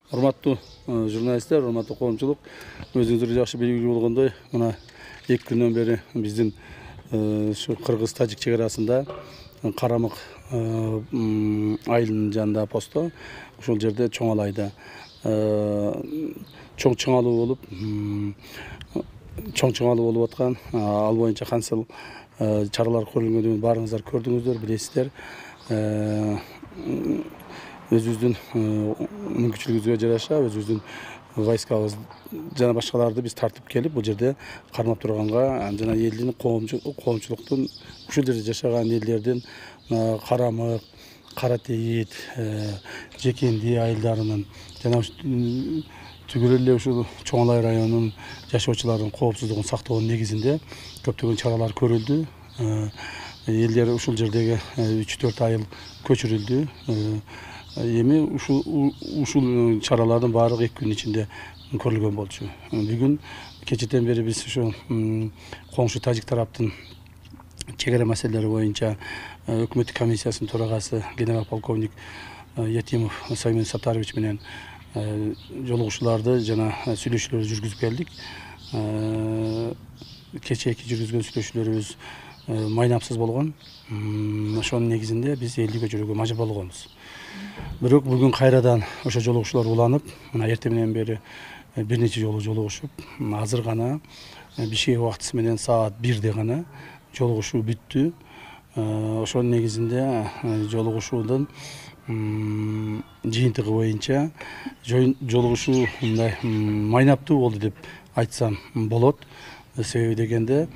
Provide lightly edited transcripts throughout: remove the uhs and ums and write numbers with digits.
Урматтуу журналисттер, урматтуу коомчулук, өзүңүздөр жакшы белгилүү болгондой, мына 2 күндөн бери биздин ушу кыргыз-тажик чек арасында Карамык айылынын жанында посто, ошол жерде чоң алайда чоң чыңалуу болуп аткан, ал боюнча кантип чаралар көрүлгөнүн баарыңыздар көрдүңүздөр, билесиздер. Өзүбүздүн мүмкүнчүлүгүбүзгө жараша өзүбүздүн войскабыз жана башкаларды биз тартып келип бул жерде кармап турганга жана элдин коомчулуктун ушул жерде жашаган элдердин Карамык, Каратейит, Жекенди айылдарынын жана түгөл эле ушул Чоң Алай районунун жашоочуларынын коопсуздугун сактоонун негизинде көптөгөн чаралар көрүлдү. Элдер ушул жердеги 3-4 айыл көчүрүлдү. Эми ушул чаралардын баардыгы 2 күн ичинде көрүлгөн болчу. Бүгүн кечеден бери биз ушу коңшу тажик тараптын чек ара маселелери боюнча өкмөттүк комиссиясынын төрагасы генерал полковник Ятимов Саймен Саттарович менен жолугушууларды жана сүйлөшүүлөрдү жүргүзүп келдик. Кечээки жүргүзгөн сүйлөшүүлөрүбүз майнапсыз болгон. Ошонун негизинде биз элди көчүрүүгө мажбур болгонбуз. Бирок бүгүн кайрадан ошо жолугушуулар уланып, мына эртең менен бери бир нече жолу жолугушуп, азыр гана Бишкек убактысы менен саат 1-де гана жолугушуу бүттү. Ошонун негизинде жолугушуунун жыйынтыгы боюнча жолугушуу мындай майнаптуу болду деп айтсам болот. Себеби дегенде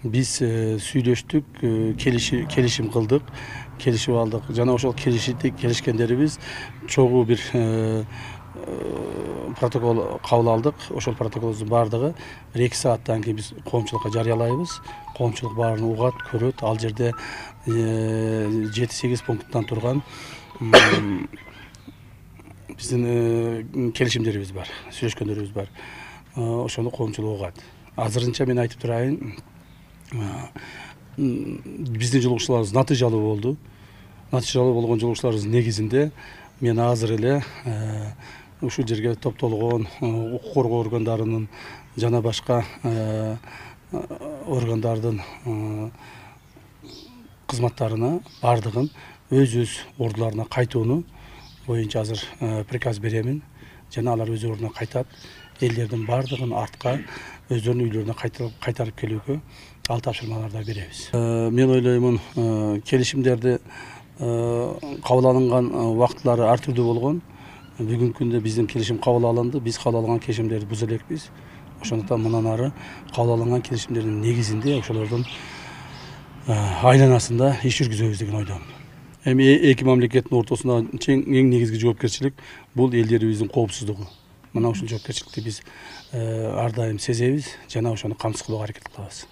биз сүйлөштүк, келишим кылдык, келишип алдык. Жана ошол келишкендерибиз чогуу бир протокол кабыл алдык. Ошол протоколдун баардыгы 1-2 сааттан кийин биз коомчулукка жарыялайбыз. Коомчулук баарын угат, көрөт. Ал жерде 7-8 пункттан турган биздин келишимдерибиз бар, сүйлөшкөндөрүбүз бар. Ошону коомчулук угат. Азырынча мен айтып турайын, биздин жолугушууларыбыз натыйжалуу болду. Натыйжалуу болгон жолугушууларыбыздын негизинде мен азыр эле ушул жерге топтолгон укук коргоо органдарынын жана башка органдардын кызматтарына баардыгын өз ордуларына кайтууну боюнча азыр приказ беремин. Жана алар өз ордуна кайтат. Элдердин баардыгын артка өздөрүнүн үйлөрүнө кайтарып келүүгө ал тапшырмаларды беребиз. Мен ойлоймун, келишимдерди кабыл алынган убактылары ар түрдүү болгон. Бүгүнкү күндө биздин келишим кабыл алынды. Биз кабыл алган келишимдерди буза элекпиз. Ошондуктан мындан ары кабыл алынган келишимдердин негизинде ошолордун айланасында иш жүргүзөбүз деген ойдомун. Эми эки мамлекеттин ортосунда эң негизги жоопкерчилик бул элдерибиздин коопсуздугу. Мына ушул жоопкерчиликти биз ар дайым сезебиз жана ошону камсыз кылууга аракет кылабыз.